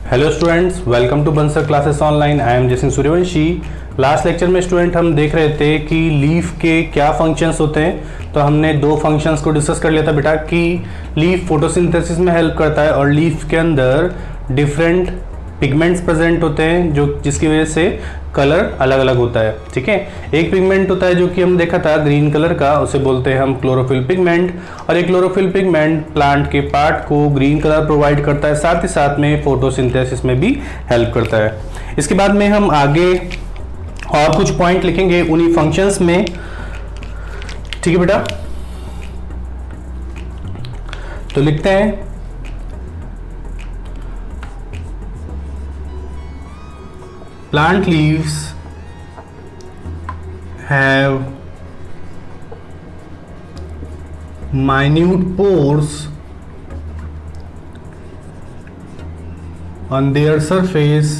Hello students, welcome to Bansal classes online. I am Jaisingh Suryavanshi. Last lecture में student हम देख रहे थे कि लीफ के क्या फंक्शंस होते हैं। तो हमने दो फंक्शंस को डिस्कस कर लिया था बेटा कि लीफ फोटोसिंथेसिस में हेल्प करता है और लीफ के अंदर डिफरेंट पिगमेंट्स प्रेजेंट होते हैं जो जिसकी वजह से कलर अलग अलग होता है। ठीक है, एक पिगमेंट होता है जो कि हम देखा था ग्रीन कलर का, उसे बोलते हैं हम क्लोरोफिल पिगमेंट। और एक क्लोरोफिल पिगमेंट प्लांट के पार्ट को ग्रीन कलर प्रोवाइड करता है, साथ ही साथ में फोटोसिंथेसिस में भी हेल्प करता है। इसके बाद में हम आगे और कुछ पॉइंट लिखेंगे उन्हीं फंक्शंस में। ठीक है बेटा, तो लिखते हैं plant leaves have minute pores on their surface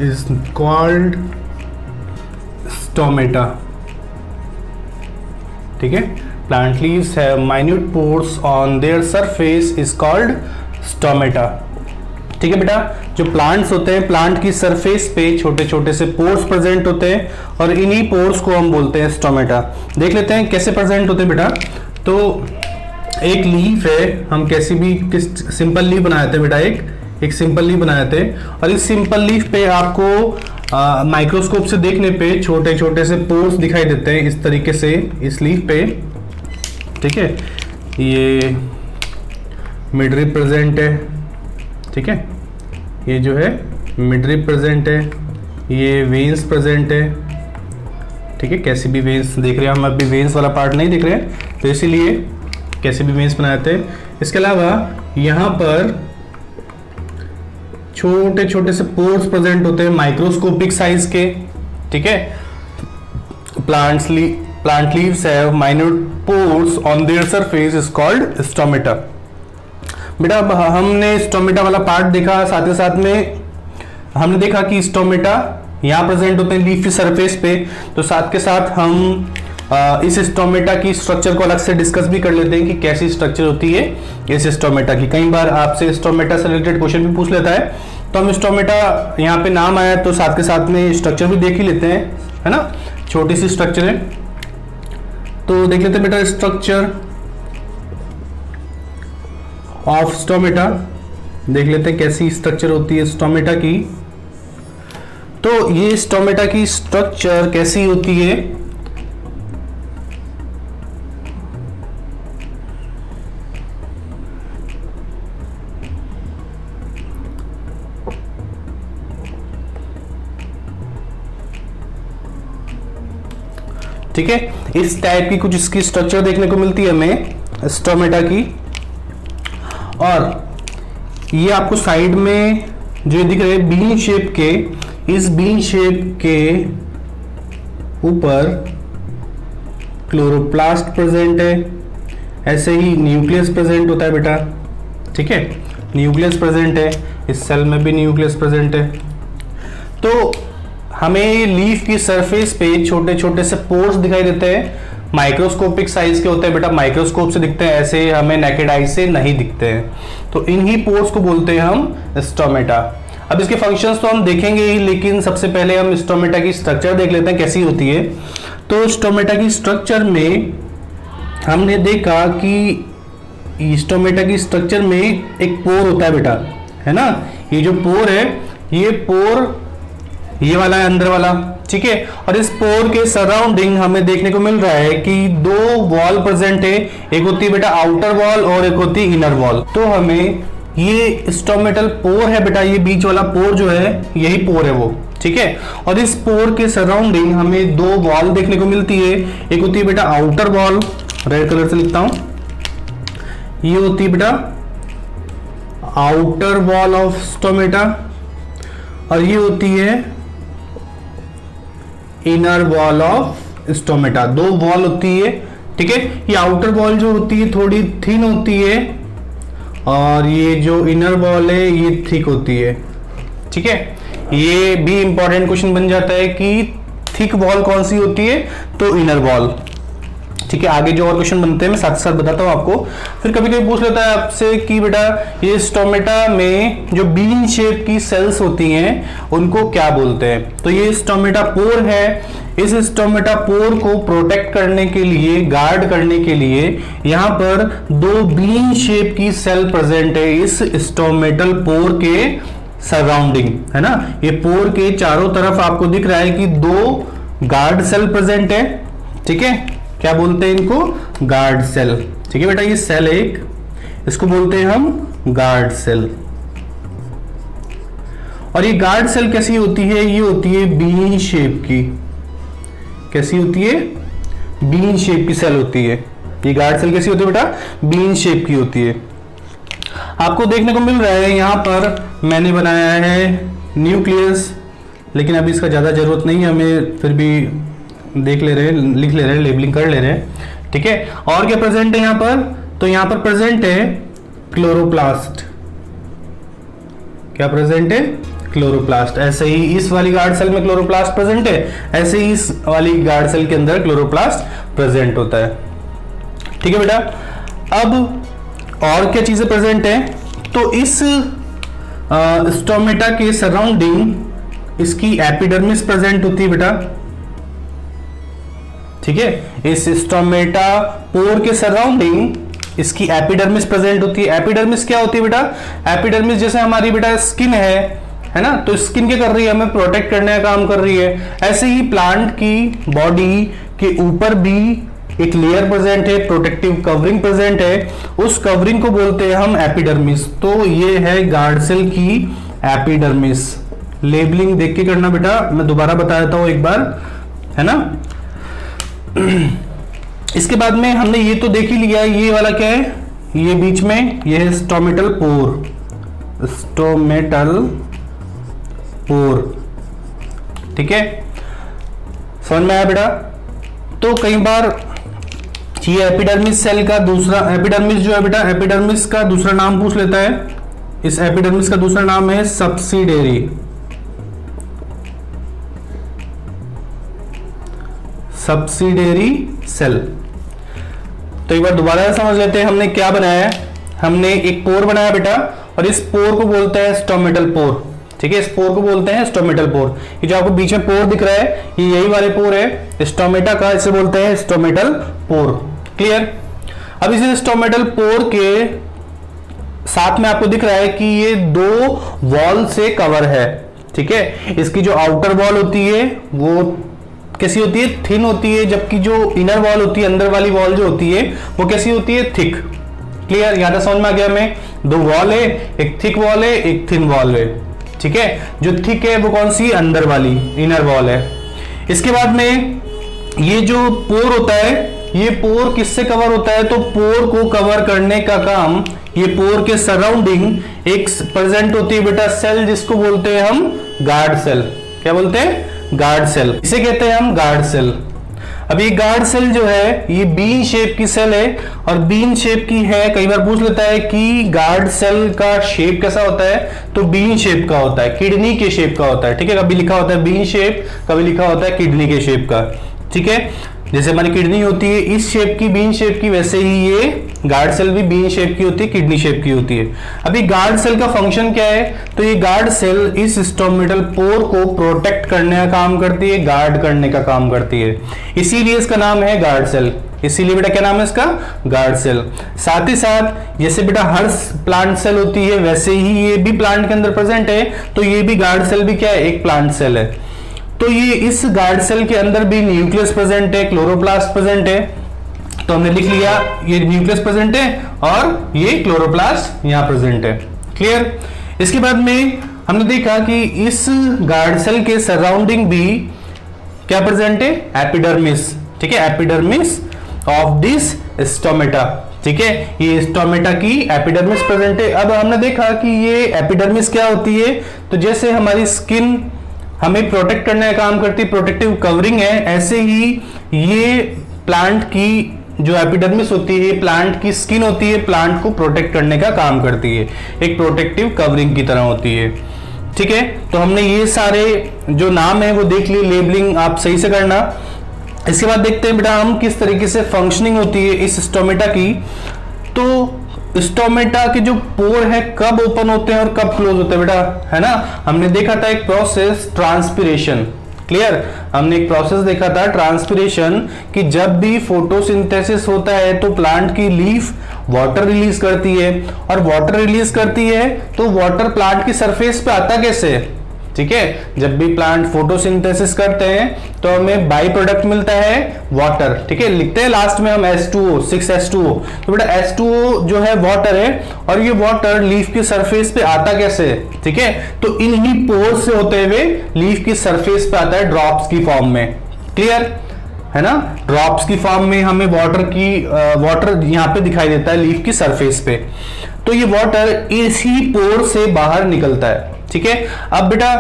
is called stomata। ठीक है, plant leaves have minute pores on their surface is called stomata. ठीक है बेटा, जो प्लांट्स होते हैं प्लांट की सरफेस पे छोटे छोटे से पोर्स प्रेजेंट होते हैं और इन्हीं पोर्स को हम बोलते हैं स्टोमेटा। देख लेते हैं कैसे प्रेजेंट होते हैं बेटा। तो एक लीफ है, हम कैसी भी सिंपल लीफ बनाए थे बेटा, एक सिंपल लीफ बनाए थे और इस सिंपल लीफ पे आपको माइक्रोस्कोप से देखने पे छोटे छोटे से पोर्स दिखाई देते हैं इस तरीके से इस लीफ पे। ठीक है, ये मिडरिप प्रेजेंट है। ठीक है, ये जो है मिडरिप प्रेजेंट है, ये वेन्स प्रेजेंट है। ठीक है, कैसे भी वेन्स देख रहे हैं हम, अभी वेन्स वाला पार्ट नहीं दिख रहे हैं तो इसीलिए कैसे भी वेन्स बनाए थे। इसके अलावा यहाँ पर छोटे छोटे से पोर्स प्रेजेंट होते हैं माइक्रोस्कोपिक साइज के। ठीक है, plant leaves have minute pores on their surface is called stomata. बेटा अब हमने स्टोमेटा वाला पार्ट देखा, साथ ही साथ में हमने देखा कि स्टोमेटा यहाँ प्रेजेंट होते हैं लीफ की सरफेस पे। तो साथ के साथ हम इस स्टोमेटा की स्ट्रक्चर को अलग से डिस्कस भी कर लेते हैं कि कैसी स्ट्रक्चर होती है इस स्टोमेटा की। कई बार आपसे स्टोमेटा से रिलेटेड क्वेश्चन भी पूछ लेता है, तो हम स्टोमेटा यहाँ पे नाम आया तो साथ के साथ में स्ट्रक्चर भी देख ही लेते हैं, है ना। छोटी सी स्ट्रक्चर है तो देख लेते हैं बेटा स्ट्रक्चर ऑफ स्टोमेटा। देख लेते हैं कैसी स्ट्रक्चर होती है स्टोमेटा की। तो ये स्टोमेटा की स्ट्रक्चर कैसी होती है, ठीक है, इस टाइप की कुछ इसकी स्ट्रक्चर देखने को मिलती है हमें स्टोमेटा की। और ये आपको साइड में जो दिख रहे हैं बीन शेप के, इस बीन शेप के ऊपर क्लोरोप्लास्ट प्रेजेंट है। ऐसे ही न्यूक्लियस प्रेजेंट होता है बेटा। ठीक है, न्यूक्लियस प्रेजेंट है, इस सेल में भी न्यूक्लियस प्रेजेंट है। तो हमें लीफ की सरफेस पे छोटे छोटे से पोर्स दिखाई देते हैं, माइक्रोस्कोपिक साइज के होते हैं बेटा, माइक्रोस्कोप से दिखते हैं, ऐसे हमें नेकेड आई से नहीं दिखते हैं। तो इन्हीं पोर्स को बोलते हैं हम स्टोमेटा। अब इसके फंक्शंस तो हम देखेंगे ही, लेकिन सबसे पहले हम स्टोमेटा की स्ट्रक्चर देख लेते हैं कैसी होती है। तो स्टोमेटा की स्ट्रक्चर में हमने देखा कि स्टोमेटा की स्ट्रक्चर में एक पोर होता है बेटा, है ना। ये जो पोर है, ये पोर ये वाला है अंदर वाला। ठीक है, और इस पोर के सराउंडिंग हमें देखने को मिल रहा है कि दो वॉल प्रेजेंट है, एक होती है बेटा आउटर वॉल और एक होती है इनर वॉल। तो हमें ये स्टोमेटल पोर है बेटा, ये बीच वाला पोर जो है यही पोर है वो। ठीक है, और इस पोर के सराउंडिंग हमें दो वॉल देखने को मिलती है, एक होती है बेटा आउटर वॉल, रेड कलर से लिखता हूं, ये होती है बेटा आउटर वॉल ऑफ स्टोमेटा और ये होती है इनर वॉल ऑफ स्टोमेटा। दो वॉल होती है। ठीक है, ये आउटर वॉल जो होती है थोड़ी थिन होती है और ये जो इनर वॉल है ये थिक होती है। ठीक है, ये भी इंपॉर्टेंट क्वेश्चन बन जाता है कि थिक वॉल कौन सी होती है, तो इनर वॉल। ठीक है, आगे जो और क्वेश्चन बनते हैं मैं साथ साथ बताता हूँ आपको। फिर कभी कभी पूछ लेता है आपसे कि बेटा ये स्टोमेटा में जो बीन शेप की सेल्स होती हैं उनको क्या बोलते हैं। तो ये स्टोमेटा पोर है, इस स्टोमेटा पोर को प्रोटेक्ट करने के लिए, गार्ड करने के लिए यहां पर दो बीन शेप की सेल प्रेजेंट है इस स्टोमेटल पोर के सराउंडिंग, है ना। ये पोर के चारों तरफ आपको दिख रहा है कि दो गार्ड सेल प्रेजेंट है, ठीक है। क्या बोलते हैं इनको? गार्ड सेल, ठीक है बेटा। ये सेल एक, इसको बोलते हैं हम गार्ड सेल। और ये गार्ड सेल कैसी होती है? ये होती है बीन शेप की। कैसी होती है? बीन शेप की सेल होती है। ये गार्ड सेल कैसी होती है बेटा? बीन शेप की होती है। आपको देखने को मिल रहा है यहां पर मैंने बनाया है न्यूक्लियस, लेकिन अभी इसका ज्यादा जरूरत नहीं है हमें, फिर भी देख ले रहे हैं, लिख ले रहे हैं, लेबलिंग कर ले रहे हैं, ठीक है। और क्या प्रेजेंट है यहां पर? तो यहां पर प्रेजेंट है क्लोरोप्लास्ट। क्या प्रेजेंट है? क्लोरोप्लास्ट। ऐसे ही इस वाली गार्ड सेल में क्लोरोप्लास्ट प्रेजेंट है, ऐसे ही इस वाली गार्ड सेल के अंदर क्लोरोप्लास्ट प्रेजेंट होता है, ठीक है बेटा। अब और क्या चीजें प्रेजेंट है? तो इस स्टोमेटा के सराउंडिंग इसकी एपिडर्मिस प्रेजेंट होती है बेटा, ठीक है। इस स्टोमेटा पोर के सराउंडिंग इसकी एपिडर्मिस प्रेजेंट होती है। एपिडर्मिस क्या होती है बेटा? एपिडर्मिस जैसे हमारी बेटा स्किन है ना, तो स्किन क्या कर रही है? हमें प्रोटेक्ट करने का काम कर रही है। ऐसे ही प्लांट की बॉडी के ऊपर भी एक लेयर प्रेजेंट है, प्रोटेक्टिव कवरिंग प्रेजेंट है, उस कवरिंग को बोलते हैं हम एपिडर्मिस। तो ये है गार्ड सेल की एपिडर्मिस। लेबलिंग देख के करना बेटा, मैं दोबारा बता देता हूं एक बार, है ना। इसके बाद में हमने ये तो देख ही लिया, ये वाला क्या है? ये बीच में ये है स्टोमेटल पोर, स्टोमेटल पोर, ठीक है। समझ में आया बेटा? तो कई बार ये एपिडर्मिस सेल का दूसरा, एपिडर्मिस जो है बेटा, एपिडर्मिस का दूसरा नाम पूछ लेता है। इस एपिडर्मिस का दूसरा नाम है सब्सिडियरी। Subsidiary cell. तो एक बार दोबारा समझ लेते हैं हमने क्या बनाया है। हमने एक पोर बनाया बेटा, और इस पोर को बोलते हैं स्टोमेटल पोर, ठीक है। इस पोर को बोलते हैं स्टोमेटल पोर। ये जो आपको बीच में पोर दिख रहा है, ये यही वाले पोर है स्टोमेटा का, इसे बोलते हैं स्टोमेटल पोर। क्लियर? अब इस स्टोमेटल पोर के साथ में आपको दिख रहा है कि ये दो वॉल से कवर है, ठीक है। इसकी जो आउटर वॉल होती है वो कैसी होती है? थिन होती है, जबकि जो इनर वॉल होती है, अंदर वाली वॉल जो होती है, वो कैसी होती है? थिक। क्लियर? यहां तक समझ में आ गया हमें? दो वॉल है, एक थिक वॉल है, एक थिन वॉल है, ठीक है। जो थिक है वो कौन सी? अंदर वाली, इनर वॉल है। इसके बाद में ये जो पोर होता है, ये पोर किससे कवर होता है? तो पोर को कवर करने का काम, ये पोर के सराउंडिंग एक प्रेजेंट होती है बेटा सेल, जिसको बोलते हैं हम गार्ड सेल। क्या बोलते हैं? Guard cell. इसे कहते हैं हम गार्ड सेल। अब ये गार्ड सेल जो है ये बीन शेप की सेल है, और बीन शेप की है। कई बार पूछ लेता है कि गार्ड सेल का शेप कैसा होता है? तो बीन शेप का होता है, किडनी के शेप का होता है, ठीक है। कभी लिखा होता है बीन शेप, कभी लिखा होता है किडनी के शेप का, ठीक है। जैसे हमारी किडनी होती है इस शेप की, बीन शेप की, वैसे ही ये गार्ड सेल भी बीन शेप की होती है, किडनी शेप की होती है। अभी गार्ड सेल का फंक्शन क्या है? तो ये गार्ड सेल इस स्टोमेटल पोर को प्रोटेक्ट करने का काम करती है, गार्ड करने का काम करती है, इसीलिए इसका नाम है गार्ड सेल। इसीलिए बेटा क्या नाम है इसका? Guard cell. साथ ही साथ जैसे बेटा हर प्लांट सेल होती है, वैसे ही ये भी प्लांट के अंदर प्रेजेंट है, तो ये भी गार्ड सेल भी क्या है? एक प्लांट सेल है। तो ये इस गार्ड सेल के अंदर भी न्यूक्लियस प्रेजेंट है, क्लोरोप्लास्ट प्रेजेंट है। तो हमने लिख लिया ये न्यूक्लियस प्रेजेंट है और ये क्लोरोप्लास्ट यहां प्रेजेंट है। क्लियर? इसके बाद में हमने देखा कि इस गार्ड सेल के सराउंडिंग भी क्या प्रेजेंट है? एपिडर्मिस, ठीक है। एपिडर्मिस ऑफ दिस स्टोमेटा, ठीक है। ये स्टोमेटा की एपिडर्मिस प्रेजेंट है। अब हमने देखा कि ये एपिडर्मिस क्या होती है? तो जैसे हमारी स्किन हमें प्रोटेक्ट करने का काम करती है, प्रोटेक्टिव कवरिंग है, ऐसे ही ये प्लांट की जो एपिडर्मिस होती है, प्लांट की स्किन होती है, प्लांट को प्रोटेक्ट करने का काम करती है, एक प्रोटेक्टिव कवरिंग की तरह होती है, ठीक है। तो हमने ये सारे जो नाम है वो देख लिए, लेबलिंग आप सही से करना। इसके बाद देखते हैं बेटा हम किस तरीके से फंक्शनिंग होती है इस स्टोमेटा की। तो स्टोमेटा के जो पोर है कब ओपन होते हैं और कब क्लोज होते हैं बेटा, है ना। हमने देखा था एक प्रोसेस ट्रांसपिरेशन, क्लियर, हमने एक प्रोसेस देखा था ट्रांसपिरेशन कि जब भी फोटोसिंथेसिस होता है तो प्लांट की लीफ वाटर रिलीज करती है, और वाटर रिलीज करती है तो वाटर प्लांट की सरफेस पे आता कैसे, ठीक है। जब भी प्लांट फोटोसिंथेसिस करते हैं तो हमें बाई प्रोडक्ट मिलता है वाटर, ठीक है। लिखते हैं लास्ट में हम H2O, 6H2O। तो बेटा H2O जो है वाटर है, और ये वाटर लीफ की सरफेस पे आता कैसे, ठीक है। तो इन्हीं पोर से होते हुए लीफ की सरफेस पे आता है ड्रॉप्स की फॉर्म में, क्लियर है ना। ड्रॉप्स की फॉर्म में हमें वाटर यहां पे दिखाई देता है लीफ की सरफेस पे। तो ये वाटर इसी पोर से बाहर निकलता है, ठीक है। अब बेटा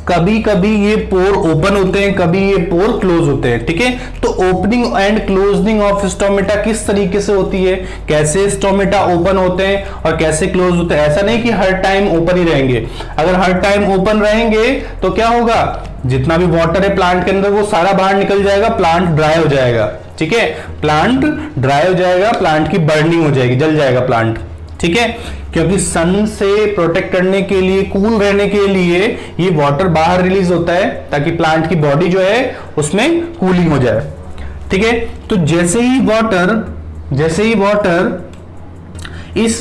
कभी कभी ये पोर ओपन होते हैं, कभी ये पोर क्लोज होते हैं, ठीक है। तो opening and closing of stomata किस तरीके से होती है, कैसे स्टोमेटा ओपन होते हैं और कैसे क्लोज होते हैं। ऐसा नहीं कि हर टाइम ओपन ही रहेंगे, अगर हर टाइम ओपन रहेंगे तो क्या होगा, जितना भी वाटर है प्लांट के अंदर वो सारा बाहर निकल जाएगा, प्लांट ड्राई हो जाएगा, ठीक है। प्लांट ड्राई हो जाएगा, प्लांट की बर्निंग हो जाएगी, जल जाएगा प्लांट, ठीक है। क्योंकि सन से प्रोटेक्ट करने के लिए, कूल रहने के लिए ये वाटर बाहर रिलीज होता है ताकि प्लांट की बॉडी जो है उसमें कूलिंग हो जाए, ठीक है। तो जैसे ही वाटर इस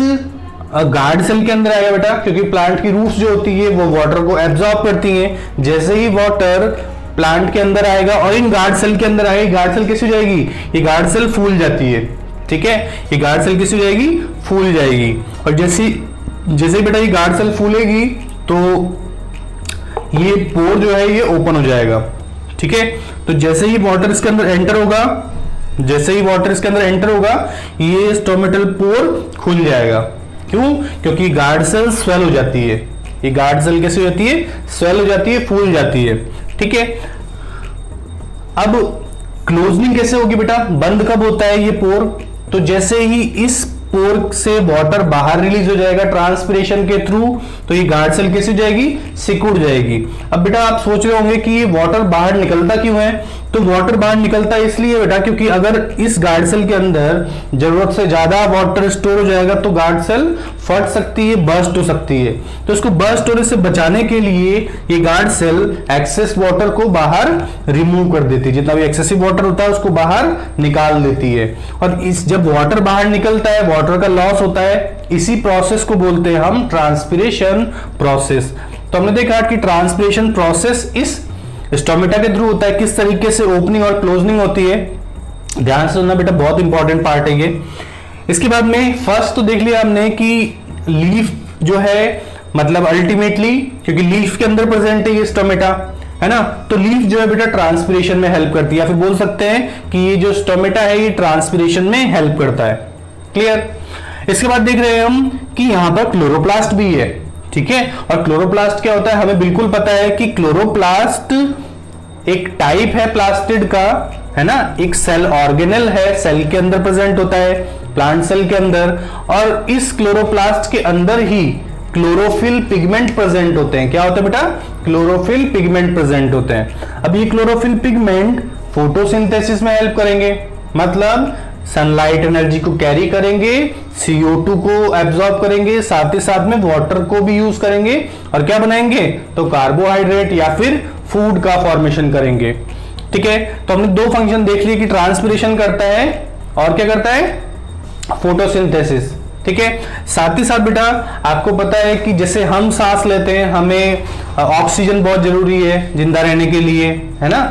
गार्ड सेल के अंदर आएगा बेटा, क्योंकि प्लांट की रूट्स जो होती है वो वाटर को एब्जॉर्ब करती हैं, जैसे ही वाटर प्लांट के अंदर आएगा और इन गार्ड सेल के अंदर आएगी, गार्ड सेल कैसे हो जाएगी, ये गार्ड सेल फूल जाती है, ठीक है। ये गार्ड सेल कैसे हो जाएगी, फूल जाएगी। और जैसे बेटा ये गार्ड सेल फूलेगी तो ये पोर जो है ये ओपन हो जाएगा, ठीक है। तो जैसे ही वाटर इसके अंदर एंटर होगा, ये स्टोमेटल पोर खुल जाएगा। क्यों, क्योंकि गार्ड सेल स्वेल हो जाती है। ये गार्ड सेल कैसे हो जाती है, स्वेल हो जाती है, फूल जाती है, ठीक है। अब क्लोजनिंग कैसे होगी बेटा, बंद कब होता है ये पोर, तो जैसे ही इस पोर से वाटर बाहर रिलीज हो जाएगा ट्रांसपिरेशन के थ्रू, तो ये गार्ड सेल कैसे हो जाएगी, सिकुड़ जाएगी। अब बेटा आप सोच रहे होंगे कि ये वाटर बाहर निकलता क्यों है, तो वाटर बाहर निकलता है इसलिए बेटा क्योंकि अगर इस गार्ड सेल के अंदर जरूरत से ज्यादा वाटर स्टोर हो जाएगा तो गार्ड सेल फट सकती है, बर्स्ट हो सकती है। तो इसको बर्स्ट होने से बचाने के लिए ये गार्ड सेल एक्सेस वाटर को बाहर रिमूव कर देती है, जितना भी एक्सेसिव वाटर होता है उसको बाहर निकाल देती है। और जब वाटर बाहर निकलता है, वाटर का लॉस होता है, इसी प्रोसेस को बोलते हैं हम ट्रांसपिरेशन प्रोसेस। तो हमने देखा कि ट्रांसपिरेशन प्रोसेस इस स्टोमेटा के थ्रू होता है। किस तरीके से ओपनिंग और क्लोजनिंग होती है, ध्यान से सुनना बेटा, बहुत इंपॉर्टेंट पार्ट है ये। इसके बाद में फर्स्ट तो देख लिया हमने कि लीफ जो है, मतलब अल्टीमेटली क्योंकि लीफ के अंदर प्रेजेंट है ये स्टोमेटा, है ना, तो लीफ जो है बेटा ट्रांसपिरेशन में हेल्प करती है, या फिर बोल सकते हैं कि ये जो स्टोमेटा है ये ट्रांसपिरेशन में हेल्प करता है, क्लियर। इसके बाद देख रहे हैं हम कि यहां पर क्लोरोप्लास्ट भी है, ठीक है। और क्लोरोप्लास्ट क्या होता है, हमें बिल्कुल पता है कि क्लोरोप्लास्ट एक टाइप है प्लास्टिड का, है ना, एक सेल ऑर्गेनेल है, सेल के अंदर प्रेजेंट होता है, प्लांट सेल के अंदर। और इस क्लोरोप्लास्ट के अंदर ही क्लोरोफिल पिगमेंट प्रेजेंट होते हैं। क्या होता है बेटा, क्लोरोफिल पिगमेंट प्रेजेंट होते हैं। अब ये क्लोरोफिल पिगमेंट फोटोसिंथेसिस में हेल्प करेंगे, मतलब सनलाइट एनर्जी को कैरी करेंगे, CO2 को एब्जॉर्ब करेंगे, साथ ही साथ में वाटर को भी यूज करेंगे, और क्या बनाएंगे, तो कार्बोहाइड्रेट या फिर फूड का फॉर्मेशन करेंगे, ठीक है। तो हमने दो फंक्शन देख लिए कि ट्रांसपिरेशन करता है और क्या करता है, फोटोसिंथेसिस, ठीक है। साथ ही साथ बेटा आपको पता है कि जैसे हम सांस लेते हैं, हमें ऑक्सीजन बहुत जरूरी है जिंदा रहने के लिए, है ना,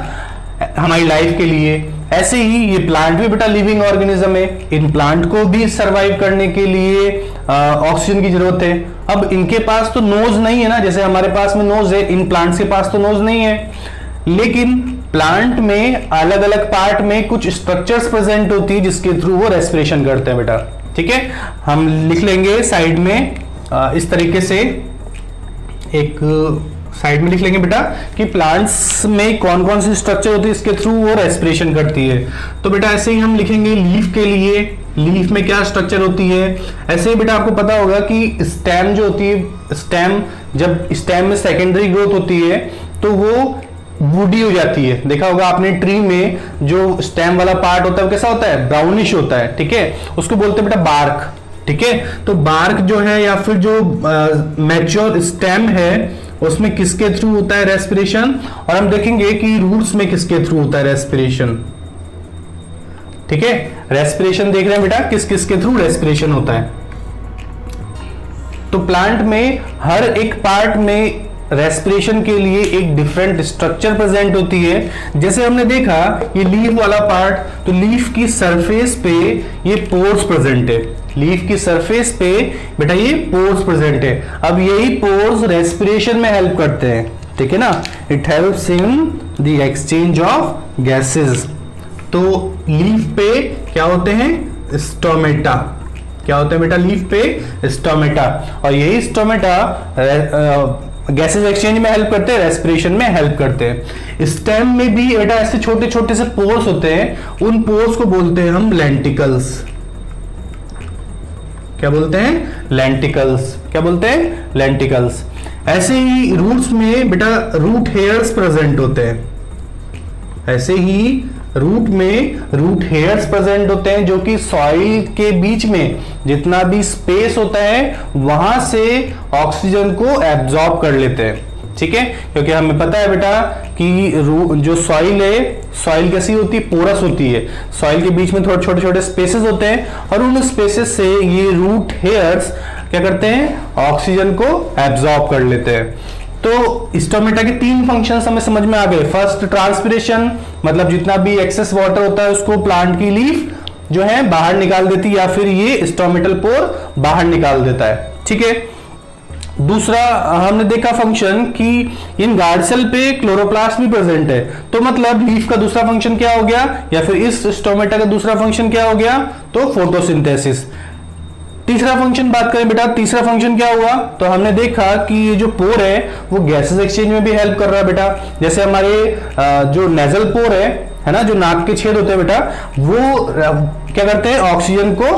हमारी लाइफ के लिए। ऐसे ही ये प्लांट भी बेटा लिविंग ऑर्गेनिज्म है, इन प्लांट को भी सरवाइव करने के लिए ऑक्सीजन की जरूरत है। अब इनके पास तो नोज नहीं है ना, जैसे हमारे पास में नोज है, इन प्लांट्स के पास तो नोज नहीं है, लेकिन प्लांट में अलग अलग पार्ट में कुछ स्ट्रक्चर्स प्रेजेंट होती है जिसके थ्रू वो रेस्पिरेशन करते हैं बेटा, ठीक है। हम लिख लेंगे साइड में इस तरीके से, एक साइड में लिख लेंगे बेटा कि प्लांट्स में कौन कौन सी स्ट्रक्चर होती है इसके थ्रू वो रेस्पिरेशन करती है। तो बेटा ऐसे ही हम लिखेंगे लीफ के लिए, लीफ में क्या स्ट्रक्चर होती है। ऐसे ही बेटा आपको पता होगा कि स्टेम जो होती है, स्टेम जब स्टेम में सेकेंडरी ग्रोथ होती है तो वो वुडी हो जाती है। देखा होगा आपने ट्री में जो स्टेम वाला पार्ट होता है वो कैसा होता है, ब्राउनिश होता है, ठीक है, उसको बोलते हैं बेटा बार्क, ठीक है। तो बार्क जो है या फिर जो मैच्योर स्टेम है उसमें किसके थ्रू होता है रेस्पिरेशन, और हम देखेंगे कि रूट्स में किसके थ्रू होता है रेस्पिरेशन, ठीक है। रेस्पिरेशन देख रहे हैं बेटा किस किस के थ्रू रेस्पिरेशन होता है। तो प्लांट में हर एक पार्ट में रेस्पिरेशन के लिए एक डिफरेंट स्ट्रक्चर प्रेजेंट होती है। जैसे हमने देखा ये लीफ वाला पार्ट, तो लीफ की सरफेस पे ये पोर्स प्रेजेंट है, लीफ की सरफेस पे बेटा ये पोर्स प्रेजेंट है। अब यही पोर्स रेस्पिरेशन में हेल्प करते हैं, ठीक है ना, it helps in the exchange of gases. तो लीफ पे क्या होते हैं, स्टोमेटा, क्या होते हैं बेटा लीफ पे, स्टोमेटा, और यही स्टोमेटा गैसेस एक्सचेंज में हेल्प करते हैं, रेस्पिरेशन में हेल्प करते हैं। स्टेम में भी बेटा ऐसे छोटे छोटे से पोर्स होते हैं, उन पोर्स को बोलते हैं हम लेंटिकल्स। क्या बोलते हैं, लेंटिकल्स, क्या बोलते हैं, लेंटिकल्स। ऐसे ही रूट्स में बेटा रूट हेयर्स प्रेजेंट होते हैं, ऐसे ही रूट में रूट हेयर्स प्रेजेंट होते हैं जो कि सॉइल के बीच में जितना भी स्पेस होता है वहां से ऑक्सीजन को एब्जॉर्ब कर लेते हैं, ठीक है। क्योंकि हमें पता है बेटा कि जो सॉइल है, सॉइल कैसी होती है, पोरस होती है, सॉइल के बीच में थोड़े छोटे छोटे स्पेसेस होते हैं और उन स्पेसेस से ये रूट हेयर्स क्या करते हैं, ऑक्सीजन को एब्जॉर्ब कर लेते हैं। तो स्टोमेटा के तीन फंक्शंस हमें समझ में आ गए। फर्स्ट ट्रांसपिरेशन, मतलब जितना भी एक्सेस वाटर होता है उसको प्लांट की लीफ जो है बाहर निकाल देती है या फिर ये स्टोमेटल पोर बाहर निकाल देता है, ठीक है। दूसरा हमने देखा फंक्शन कि इन गार्ड सेल पे क्लोरोप्लास्ट भी प्रेजेंट है, तो मतलब लीफ का दूसरा फंक्शन क्या हो गया, या फिर इस स्टोमेटा का दूसरा फंक्शन क्या हो गया, तो फोटोसिंथेसिस। तीसरा फंक्शन बात करें बेटा, तीसरा फंक्शन क्या हुआ, तो हमने देखा कि ये जो पोर है वो गैसेस एक्सचेंज में भी हेल्प कर रहा है बेटा। जैसे हमारे जो नेजल पोर है ना, जो नाक के छेद होते हैं बेटा, वो क्या करते हैं, ऑक्सीजन को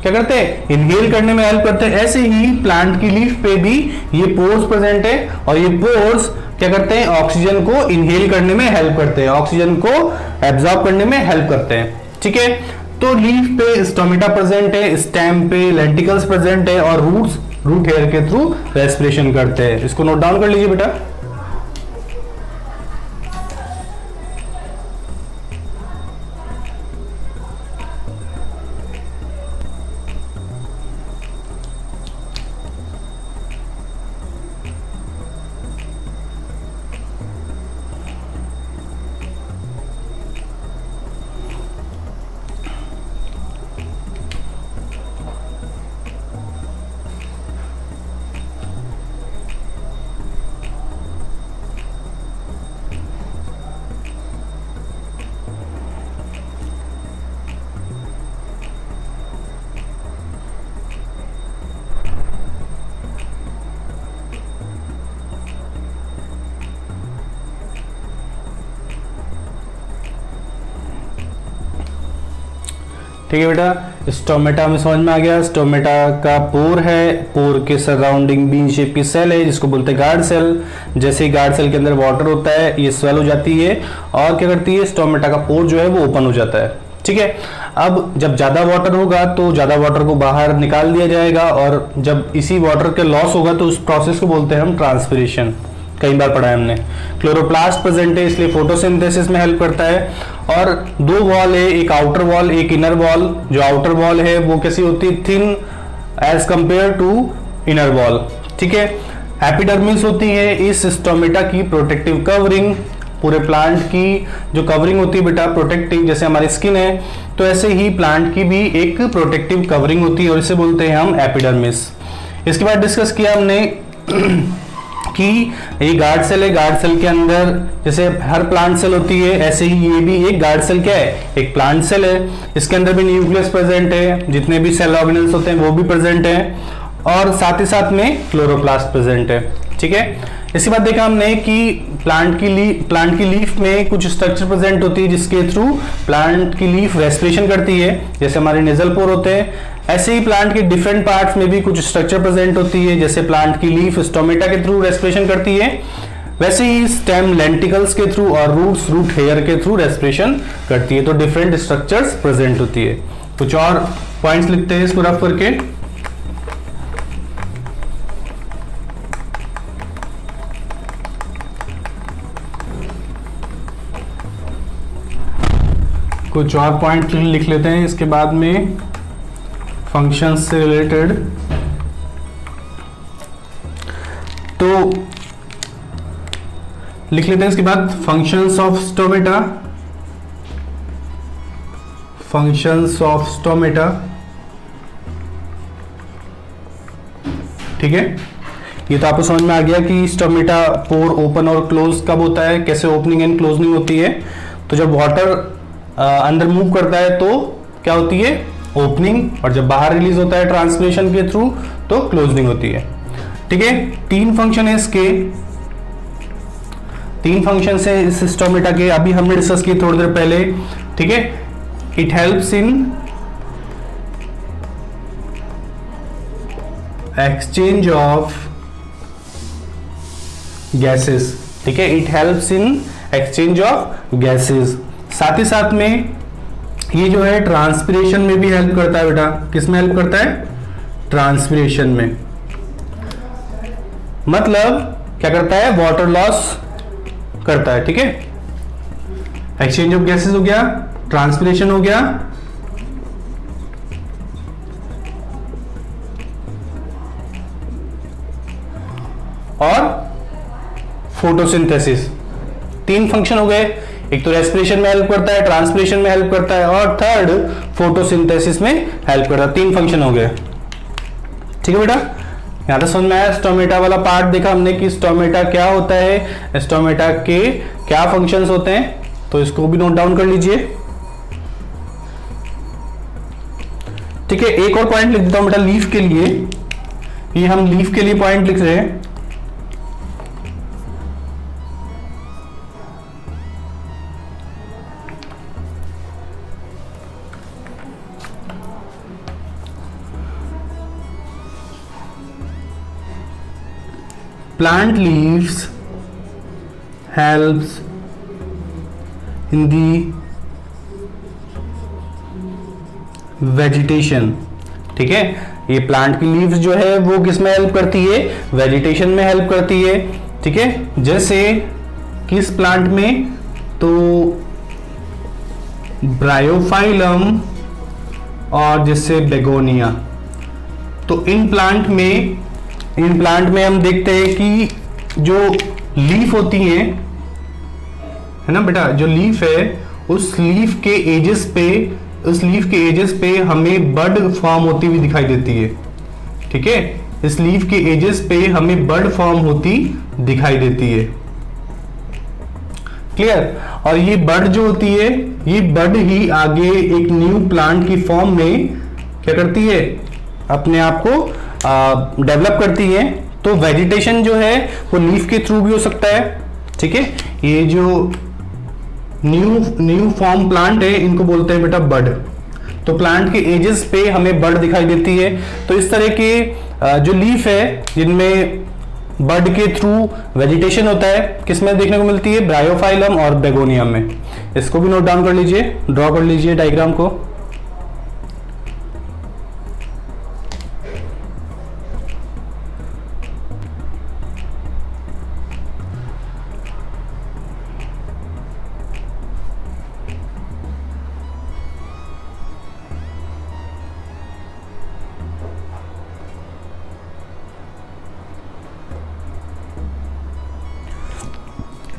क्या करते हैं, इनहेल करने में हेल्प करते हैं। ऐसे ही प्लांट की लीफ पे भी ये पोर्स प्रेजेंट है और ये पोर्स क्या करते हैं, ऑक्सीजन को इनहेल करने में हेल्प करते हैं, ऑक्सीजन को एब्जॉर्ब करने में हेल्प करते हैं, ठीक है। तो लीफ पे स्टोमेटा प्रेजेंट है, स्टेम पे लेंटिकल्स प्रेजेंट है और रूट्स रूट हेयर के थ्रू रेस्पिरेशन करते हैं। इसको नोट डाउन कर लीजिए बेटा। ठीक है बेटा, स्टोमेटा में समझ में आ गया। स्टोमेटा का पोर है, पोर के सराउंडिंग बीन शेप की सेल है जिसको बोलते हैं गार्ड सेल। जैसे ही गार्ड सेल के अंदर वाटर होता है ये स्वेल हो जाती है और क्या करती है, स्टोमेटा का पोर जो है वो ओपन हो जाता है, ठीक है। अब जब ज्यादा वाटर होगा तो ज्यादा वाटर को बाहर निकाल दिया जाएगा और जब इसी वाटर के लॉस होगा तो उस प्रोसेस को बोलते हैं हम ट्रांसपिरेशन। कई बार पढ़ा है हमने। क्लोरोप्लास्ट प्रेजेंट है इसलिए फोटोसिंथेसिस में हेल्प करता है। और दो वॉल है, एक आउटर वॉल एक इनर वॉल। जो आउटर वॉल है वो कैसी होती है, thin as compare to inner wall, ठीक है। एपिडर्मिस होती है इस स्टोमेटा की प्रोटेक्टिव कवरिंग। पूरे प्लांट की जो कवरिंग होती है बेटा प्रोटेक्टिव, जैसे हमारी स्किन है तो ऐसे ही प्लांट की भी एक प्रोटेक्टिव कवरिंग होती है और इसे बोलते हैं हम एपिडर्मिस। इसके बाद डिस्कस किया हमने कि ये गार्ड सेल है, गार्ड सेल के अंदर जैसे हर प्लांट सेल होती है ऐसे ही ये भी एक गार्ड सेल क्या है, एक प्लांट सेल है। इसके अंदर भी न्यूक्लियस प्रेजेंट है, जितने भी सेल ऑर्गेनेल्स होते हैं वो भी प्रेजेंट है और साथ ही साथ में क्लोरोप्लास्ट प्रेजेंट है, ठीक है। इसके बाद देखा हमने कि प्लांट की लीफ में कुछ स्ट्रक्चर प्रेजेंट होती है जिसके थ्रू प्लांट की लीफ रेस्पिरेशन करती है, जैसे हमारे नेजल पोर होते हैं। ऐसे ही प्लांट के डिफरेंट पार्ट्स में भी कुछ स्ट्रक्चर प्रेजेंट होती है, जैसे प्लांट की लीफ स्टोमेटा के थ्रू रेस्पिरेशन करती है। वैसे ही स्टेम लेंटिकल्स के थ्रू और रूट्स रूट हेयर के थ्रू रेस्पिरेशन करती है। तो डिफरेंट स्ट्रक्चर्स प्रेजेंट होती है। कुछ और पॉइंट्स लिखते हैं इसको रफ करके। कुछ और पॉइंट लिख लेते हैं इसके बाद में फंक्शंस से रिलेटेड। तो लिख लेते हैं इसके बाद functions of stomata. Functions of stomata, ठीक है। ये तो आपको समझ में आ गया कि स्टोमेटा पोर ओपन और क्लोज कब होता है, कैसे ओपनिंग एंड क्लोजनिंग होती है। तो जब वाटर अंदर मूव करता है तो क्या होती है, ओपनिंग, और जब बाहर रिलीज होता है ट्रांसमिशन के थ्रू तो क्लोजनिंग होती है, ठीक है। 3 फंक्शन है इसके, 3 फंक्शन है इस स्टोमेटा के, अभी हमने डिस्कस किए थोड़ी देर पहले, ठीक है। It helps in exchange of gases, ठीक है। It helps in exchange of gases. साथ ही साथ में ये जो है ट्रांसपिरेशन में भी हेल्प करता है बेटा। किस में हेल्प करता है, ट्रांसपिरेशन में। मतलब क्या करता है, वाटर लॉस करता है, ठीक है। एक्सचेंज ऑफ गैसेस हो गया, ट्रांसपिरेशन हो गया, और फोटोसिंथेसिस। 3 फंक्शन हो गए। एक तो रेस्पिरेशन में हेल्प करता है, ट्रांसपिरेशन में हेल्प करता है, और थर्ड फोटोसिंथेसिस में हेल्प करता है। 3 फंक्शन हो गए, ठीक है बेटा। यहां तक समझ में आया। स्टोमेटा वाला पार्ट देखा हमने कि स्टोमेटा क्या होता है, स्टोमेटा के क्या फंक्शंस होते हैं, तो इसको भी नोट डाउन कर लीजिए, ठीक है। एक और पॉइंट लिख देता हूं बेटा लीफ के लिए। ये हम लीफ के लिए पॉइंट लिख रहे हैं। Plant leaves helps in the vegetation, ठीक है। ये प्लांट की लीव्स जो है वो किस में हेल्प करती है, वेजिटेशन में हेल्प करती है, ठीक है। जैसे किस प्लांट में, तो ब्रायोफाइलम और जैसे बेगोनिया। तो इन प्लांट में हम देखते हैं कि जो लीफ होती है ना बेटा, जो लीफ है उस लीफ के एजेस पे हमें बड फॉर्म होती हुई दिखाई देती है, ठीक है। इस लीफ के एजेस पे हमें बड फॉर्म होती दिखाई देती है, क्लियर। और ये बड जो होती है, ये बड ही आगे एक न्यू प्लांट की फॉर्म में क्या करती है, अपने आप को डेवलप करती है। तो वेजिटेशन जो है वो लीफ के थ्रू भी हो सकता है, ठीक है। ये जो न्यू फॉर्म प्लांट है इनको बोलते हैं बेटा बड। तो प्लांट के एजेस पे हमें बड दिखाई देती है। तो इस तरह के जो लीफ है जिनमें बड के थ्रू वेजिटेशन होता है, किसमें देखने को मिलती है, ब्रायोफाइलम और बेगोनियम में। इसको भी नोट डाउन कर लीजिए, ड्रॉ कर लीजिए डायग्राम को।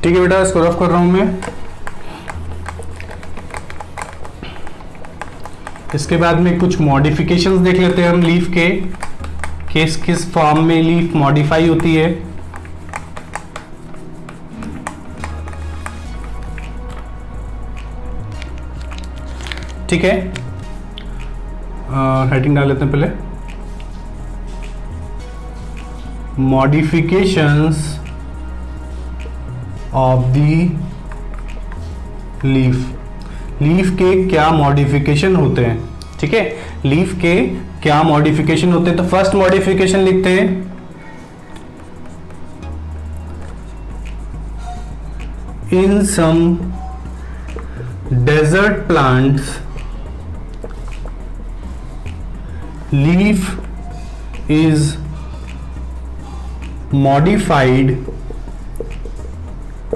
ठीक है बेटा, इसको रफ कर रहा हूं मैं। इसके बाद में कुछ मॉडिफिकेशंस देख लेते हैं हम लीफ के, किस किस फॉर्म में लीफ मॉडिफाई होती है। ठीक है, हेडिंग डाल लेते हैं पहले, मॉडिफिकेशंस ऑफ द लीफ के क्या मॉडिफिकेशन होते हैं। ठीक है, लीफ के क्या मॉडिफिकेशन होते हैं। तो फर्स्ट मॉडिफिकेशन लिखते हैं, in some desert plants leaf is modified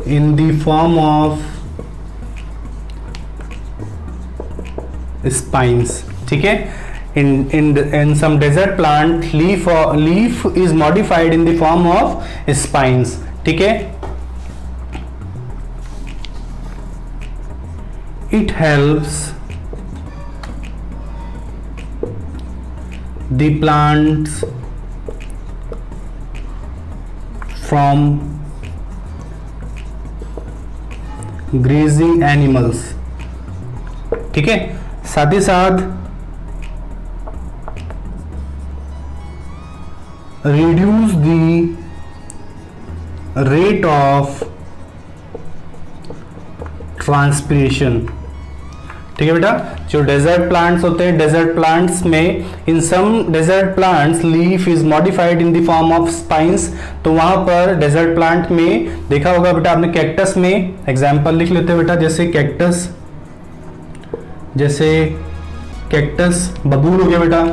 in the form of spines. ठीक है, in some desert plant leaf is modified in the form of spines. ठीक है, it helps the plants from grazing animals. ठीक है, साथ ही साथ reduce the rate of transpiration. ठीक है बेटा, जो डेजर्ट प्लांट्स होते हैं, डेजर्ट प्लांट्स में in some desert plants leaf is modified in the form of spines. तो वहां पर डेजर्ट प्लांट में देखा होगा बेटा आपने, कैक्टस में एग्जांपल लिख लेते हैं बेटा, जैसे कैक्टस बबूल हो गया बेटा,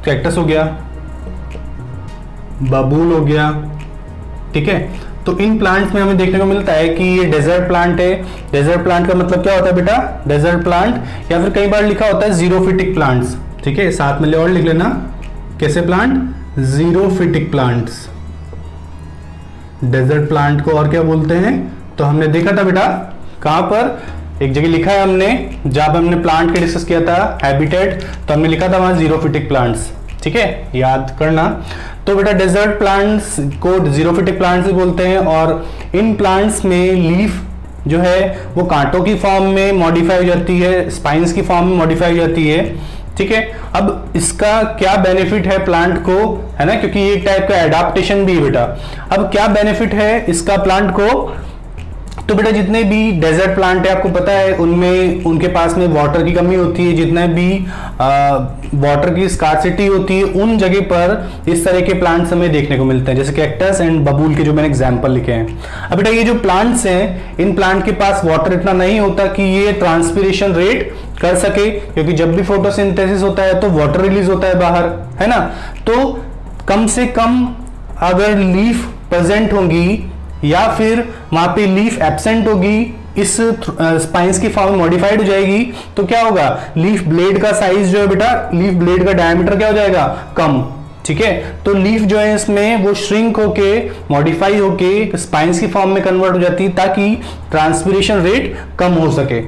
कैक्टस हो गया, बबूल हो गया. ठीक है, तो इन प्लांट्स में हमें देखने को मिलता है कि ये डेजर्ट प्लांट है. डेजर्ट प्लांट का मतलब क्या होता है बेटा, डेजर्ट प्लांट, या फिर कई बार लिखा होता है जीरोफिटिक प्लांट्स. ठीक है, साथ में और लिख लेना, कैसे plant, xerophytic plants. Desert plant को और क्या बोलते हैं, तो हमने देखा था बेटा कहां पर, एक जगह लिखा है हमने, जब हमने प्लांट के डिस्कस किया था हैबिटेट, तो हमने लिखा था वहां जीरोफिटिक प्लांट्स. ठीक है, याद करना. तो बेटा डेजर्ट प्लांट्स को जीरोफिटिक प्लांट्स भी बोलते हैं, और इन प्लांट्स में लीफ जो है वो कांटों की फॉर्म में मॉडिफाई हो जाती है, स्पाइंस की फॉर्म में मॉडिफाई हो जाती है. ठीक है, अब इसका क्या बेनिफिट है प्लांट को, है ना, क्योंकि ये एक टाइप का एडाप्टेशन भी है बेटा. अब क्या बेनिफिट है इसका प्लांट को, तो बेटा जितने भी डेजर्ट प्लांट है आपको पता है उनमें उनके पास में वाटर की कमी होती है, जितने भी वाटर की स्कार्सिटी होती है उन जगह पर इस तरह के प्लांट्स हमें देखने को मिलते हैं, जैसे कैक्टस एंड बबूल के जो मैंने एग्जांपल लिखे हैं. अब बेटा ये जो प्लांट्स हैं, इन प्लांट के पास वाटर इतना नहीं होता कि ये ट्रांसपिरेशन रेट कर सके, क्योंकि जब भी फोटोसिंथेसिस होता है तो वाटर रिलीज होता है बाहर, है ना. तो कम से कम अगर लीफ प्रेजेंट होंगी या फिर वहां पे लीफ एब्सेंट होगी, इस स्पाइंस की फॉर्म मॉडिफाइड हो जाएगी, तो क्या होगा, लीफ ब्लेड का साइज जो है बेटा, लीफ ब्लेड का डायमीटर क्या हो जाएगा, कम. ठीक है, तो लीफ जो है इसमें वो श्रिंक होके मॉडिफाई होके स्पाइंस की फॉर्म में कन्वर्ट हो जाती है, ताकि ट्रांसपिरेशन रेट कम हो सके.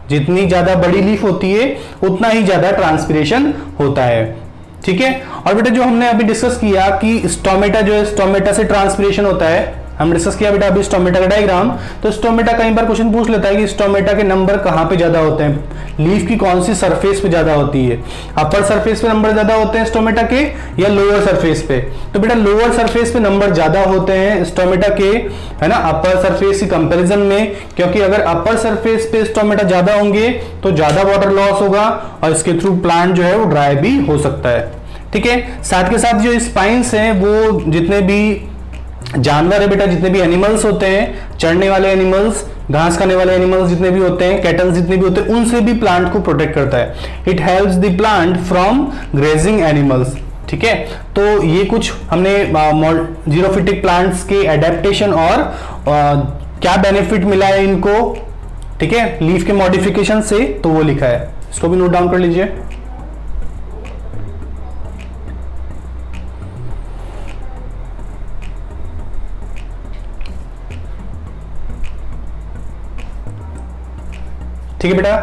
जितनी ज्यादा बड़ी लीफ होती है उतना ही ज्यादा ट्रांसपिरेशन होता है. ठीक है, और बेटा जो हमने अभी डिस्कस किया कि स्टोमेटा जो है, स्टोमेटा से ट्रांसपिरेशन होता है, हम डिस्कस किया बेटा अभी स्टोमेटा का डायग्राम. तो स्टोमेटा कई बार क्वेश्चन पूछ लेता है कि स्टोमेटा के नंबर कहां पे ज्यादा होते हैं, लीफ की कौन सी सरफेस पे ज्यादा होती है, अपर सरफेस पे नंबर ज्यादा होते हैं स्टोमेटा के या लोअर सरफेस पे. तो बेटा लोअर सरफेस पे नंबर ज्यादा होते हैं स्टोमेटा के, है ना, अपर सरफेस की कंपैरिजन में, क्योंकि अगर अपर सरफेस पे स्टोमेटा ज्यादा होंगे तो ज्यादा वाटर लॉस होगा और इसके थ्रू प्लांट जो है वो ड्राई भी हो सकता है. ठीक है, साथ के साथ जो स्पाइंस हैं वो जितने भी जानवर है बेटा, जितने भी एनिमल्स होते हैं, चढ़ने वाले एनिमल्स, घास खाने वाले एनिमल्स जितने भी होते हैं, कैटल्स जितने भी होते हैं, उनसे भी प्लांट को प्रोटेक्ट करता है. It helps the plant from grazing animals. ठीक है, तो ये कुछ हमने जीरोफिटिक प्लांट्स के एडेप्टेशन और क्या बेनिफिट मिला है इनको, ठीक है, लीफ के मॉडिफिकेशन से, तो वो लिखा है, इसको भी नोट डाउन कर लीजिए. ठीक है बेटा,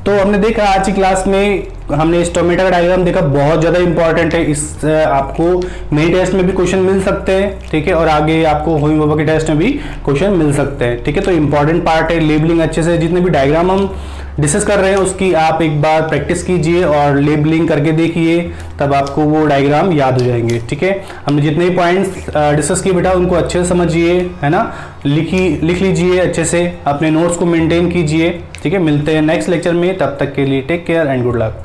तो हमने देखा आज की क्लास में हमने स्टोमेटा का डायग्राम देखा, बहुत ज्यादा इंपॉर्टेंट है. इस आपको मेन टेस्ट में भी क्वेश्चन मिल सकते हैं. ठीक है, और आगे आपको होमवर्क के टेस्ट में भी क्वेश्चन मिल सकते हैं. ठीक है, तो इंपॉर्टेंट पार्ट है लेबलिंग. अच्छे से जितने भी डायग्राम हम डिस्कस कर रहे हैं उसकी आप एक बार प्रैक्टिस कीजिए और लेबलिंग करके देखिए, तब आपको वो डायग्राम याद हो जाएंगे. ठीक है, हमने जितने भी पॉइंट्स डिस्कस किए बेटा उनको अच्छे से समझिए, है ना, लिख लीजिए अच्छे से, अपने नोट्स को मेंटेन कीजिए. ठीक है, मिलते हैं नेक्स्ट लेक्चर में, तब तक के लिए take care and good luck.